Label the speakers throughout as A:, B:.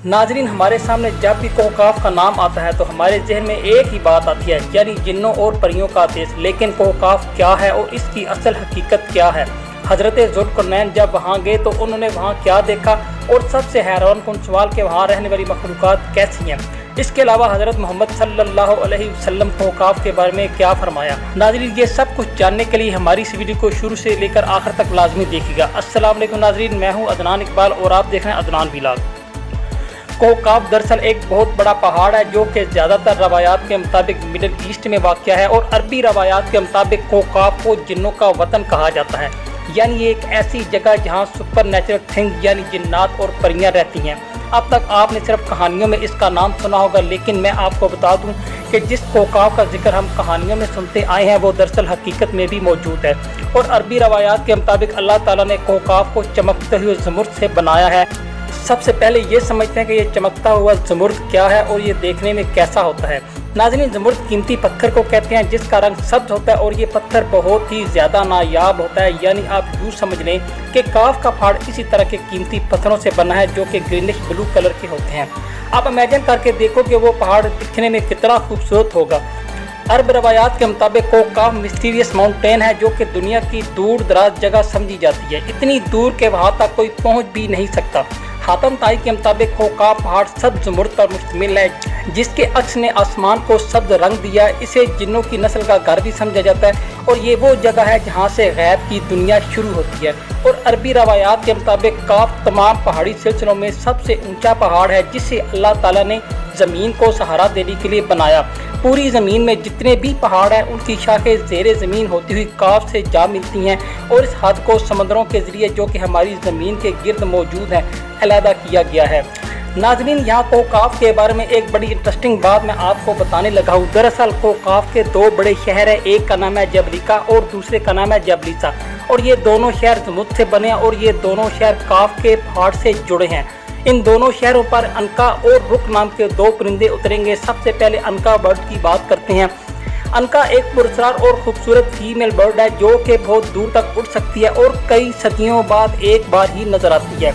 A: नाजरीन, हमारे सामने जब भी कोहकाफ का नाम आता है तो हमारे जहन में एक ही बात आती है, यानी जिन्नों और परियों का देश। लेकिन कोहकाफ क्या है और इसकी असल हकीकत क्या है? हज़रत ज़ुल्क़रनैन जब वहाँ गए तो उन्होंने वहाँ क्या देखा, और सबसे हैरानकुन सवाल कि वहाँ रहने वाली मखलूक़ात कैसी हैं। इसके अलावा हज़रत मोहम्मद सल्लल्लाहु अलैहि वसल्लम कोहकाफ के बारे में क्या फरमाया। नाज़रीन, ये सब कुछ जानने के लिए हमारी इस वीडियो को शुरू से लेकर आखिर तक लाजमी देखिएगा। अस्सलाम वालेकुम नाज़रीन, मैं हूँ अदनान इकबाल और आप देख रहे हैं अदनान व्लॉग। कोहकाफ दरअसल एक बहुत बड़ा पहाड़ है जो कि ज़्यादातर रवायात के मुताबिक मिडिल ईस्ट में वाक़या है, और अरबी रवायात के मुताबिक कोहकाफ को जिन्नों का वतन कहा जाता है। यानी ये एक ऐसी जगह जहाँ सुपर नेचुरल थिंग यानी जिन्नात और परियाँ रहती हैं। अब तक आपने सिर्फ कहानियों में इसका नाम सुना होगा, लेकिन मैं आपको बता दूं कि जिस कोहकाफ का जिक्र हम कहानियों में सुनते आए हैं वो दरअसल हकीकत में भी मौजूद है। और अरबी रवायात के मुताबिक अल्लाह ताला ने कोहकाफ को चमकते हुए ज़मुर्द से बनाया है। सबसे पहले ये समझते हैं कि ये चमकता हुआ ज़मुर्द क्या है और ये देखने में कैसा होता है। नाज़रीन, ज़मुर्द कीमती पत्थर को कहते हैं जिसका रंग सब्ज होता है, और ये पत्थर बहुत ही ज़्यादा नायाब होता है। यानी आप यूँ समझ लें कि काफ का पहाड़ इसी तरह के कीमती पत्थरों से बना है जो कि ग्रीनिश ब्लू कलर के होते हैं। आप इमेजिन करके देखो कि वो पहाड़ दिखने में कितना खूबसूरत होगा। अरब रवायात के मुताबिक कोहकाफ मिस्टीरियस माउंटेन है जो कि दुनिया की दूर दराज जगह समझी जाती है, इतनी दूर के वहाँ तक कोई पहुँच भी नहीं सकता। हातम ताई के मुताबिक कोहकाफ पहाड़ सब्ज ज़मुर्द पर मुश्तमिल है जिसके अक्स ने आसमान को सब्ज रंग दिया। इसे जिन्नों की नस्ल का घर भी समझा जाता है, और ये वो जगह है जहाँ से गैब की दुनिया शुरू होती है। और अरबी रवायात के मुताबिक काफ तमाम पहाड़ी सिलसिलों में सबसे ऊंचा पहाड़ है जिसे अल्लाह ताला ने ज़मीन को सहारा देने के लिए बनाया। पूरी ज़मीन में जितने भी पहाड़ हैं उनकी शाखें ज़ेरे ज़मीन होती हुई काफ से जा मिलती हैं, और इस हद को समंदरों के ज़रिए जो कि हमारी ज़मीन के गिर्द मौजूद हैं अलहदा किया गया है। नाज़रीन, यहाँ कोहकाफ के बारे में एक बड़ी इंटरेस्टिंग बात मैं आपको बताने लगा हूँ। दरअसल कोहकाफ के दो बड़े शहर हैं, एक का नाम है जबलिका और दूसरे का नाम है जबलिसा, और ये दोनों शहर ज़मुर्द से बने हैं और ये दोनों शहर काफ के पहाड़ से जुड़े हैं। इन दोनों शहरों पर अनका और रुक नाम के दो परिंदे उतरेंगे। सबसे पहले अनका बर्ड की बात करते हैं। अनका एक पुरस्कार और खूबसूरत फीमेल बर्ड है जो कि बहुत दूर तक उड़ सकती है और कई सदियों बाद एक बार ही नजर आती है।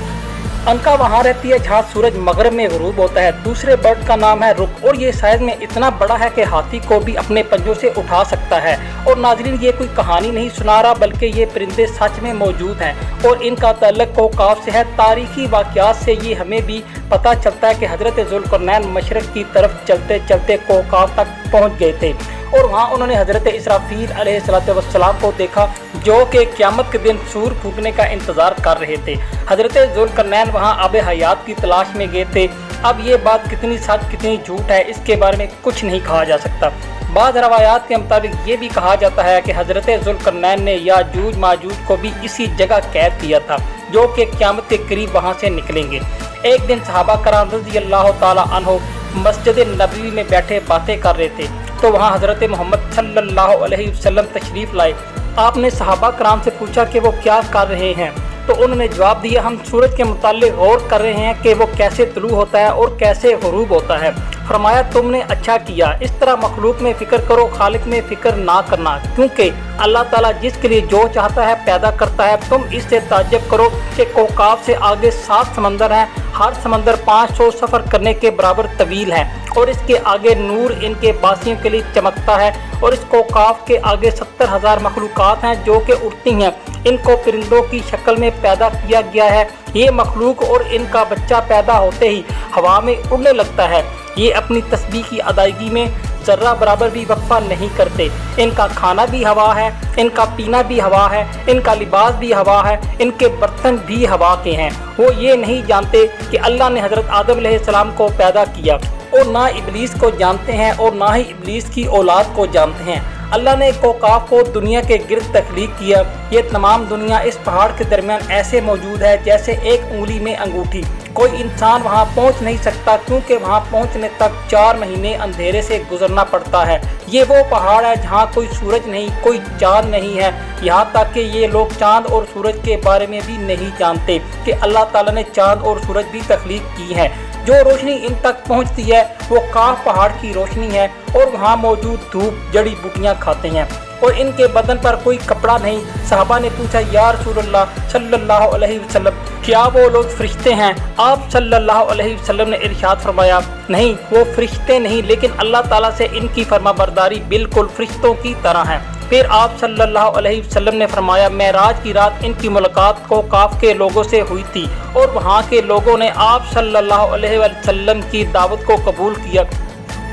A: अनका वहाँ रहती है जहाँ सूरज मगरब में ग़ुरूब होता है। दूसरे बर्ड का नाम है रुक, और ये साइज़ में इतना बड़ा है कि हाथी को भी अपने पंजों से उठा सकता है। और नाज़रीन, ये कोई कहानी नहीं सुना रहा बल्कि ये परिंदे सच में मौजूद हैं और इनका ताल्लुक़ कोहकाफ से है। तारीख़ी वाक़यात से ये हमें भी पता चलता है कि हज़रत ज़ुल्क़रनैन मशरक़ की तरफ चलते चलते कोहकाफ तक पहुँच गए थे, और वहाँ उन्होंने हज़रत इसराफील अलैहिस्सलाम को देखा जो कि क़यामत के दिन सूर फूकने का इंतज़ार कर रहे थे। हज़रत ज़ुल्क़रनैन वहाँ आब हयात की तलाश में गए थे। अब ये बात कितनी सच कितनी झूठ है इसके बारे में कुछ नहीं कहा जा सकता। बाद रवायात के मुताबिक ये भी कहा जाता है कि हज़रत ज़ुल्क़रनैन ने याजूज माजूज को भी इसी जगह कैद किया था जो कि क़यामत के करीब वहाँ से निकलेंगे। एक दिन सहाबा कराम रज़ी अल्लाह ताला अन्हो मस्जिद नबवी में बैठे बातें कर रहे थे तो वहाँ हज़रत मोहम्मद सल्लल्लाहु अलैहि वसल्लम तशरीफ़ लाए। आपने सहाबा कराम से पूछा कि वो क्या कर रहे हैं, तो उन्होंने जवाब दिया, हम सूरज के मुताल्लिक़ गौर कर रहे हैं कि वो कैसे तुलू होता है और कैसे ग़ुरूब होता है। फरमाया, तुमने अच्छा किया, इस तरह मखलूक में फ़िक्र करो, खालिक में फ़िक्र ना करना, क्योंकि अल्लाह ताला जिसके लिए जो चाहता है पैदा करता है। तुम इससे ताज्जुब करो कि कोहकाफ से आगे 7 समंदर हैं, हर समंदर 500 सफ़र करने के बराबर तवील है, और इसके आगे नूर इनके बासियों के लिए चमकता है। और इस कोहकाफ के आगे 70,000 मखलूक़ात हैं जो कि उड़ती हैं। इनको परिंदों की शक्ल में पैदा किया गया है। ये मखलूक और इनका बच्चा पैदा होते ही हवा में उड़ने लगता है। ये अपनी तस्बीह की अदायगी में ज़र्रा बराबर भी वक्फा नहीं करते। इनका खाना भी हवा है, इनका पीना भी हवा है, इनका लिबास भी हवा है, इनके बर्तन भी हवा के हैं। वो ये नहीं जानते कि अल्लाह ने हज़रत आदम अलैहिस्सलाम को पैदा किया, और ना इब्लीस को जानते हैं और ना ही इब्लीस की औलाद को जानते हैं। अल्लाह ने कोहकाफ को दुनिया के गिर्द तख्लीक किया। ये तमाम दुनिया इस पहाड़ के दरमियान ऐसे मौजूद है जैसे एक उंगली में अंगूठी। कोई इंसान वहाँ पहुँच नहीं सकता क्योंकि वहाँ पहुँचने तक 4 महीने अंधेरे से गुजरना पड़ता है। یہ وہ پہاڑ ہے جہاں کوئی سورج نہیں، کوئی چاند نہیں ہے، یہاں تک کہ یہ لوگ چاند اور سورج کے بارے میں بھی نہیں جانتے کہ اللہ تعالیٰ نے چاند اور سورج بھی تخلیق کی ہے۔ جو روشنی ان تک پہنچتی ہے وہ کاف پہاڑ کی روشنی ہے، اور وہاں موجود دھوپ جڑی بوٹیاں کھاتے ہیں، اور ان کے بدن پر کوئی کپڑا نہیں۔ صحابہ نے پوچھا یا رسول اللہ صلی اللہ علیہ وسلم، کیا وہ لوگ فرشتے ہیں؟ آپ صلی اللہ علیہ وسلم نے ارشاد فرمایا، نہیں، وہ فرشتے نہیں، لیکن اللہ تعالیٰ سے ان کی فرما برداری بالکل فرشتوں کی طرح ہے۔ پھر آپ صلی اللہ علیہ وسلم نے فرمایا، معراج کی رات ان کی ملاقات کو کاف کے لوگوں سے ہوئی تھی، اور وہاں کے لوگوں نے آپ صلی اللہ علیہ وسلم کی دعوت کو قبول کیا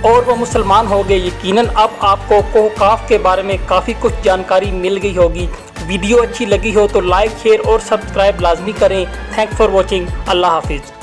A: اور وہ مسلمان ہو گئے۔ یقیناً اب آپ کو کوہ کاف کے بارے میں کافی کچھ جانکاری مل گئی ہوگی۔ ویڈیو اچھی لگی ہو تو لائک، شیئر اور سبسکرائب لازمی کریں۔ Thanks for watching. اللہ حافظ۔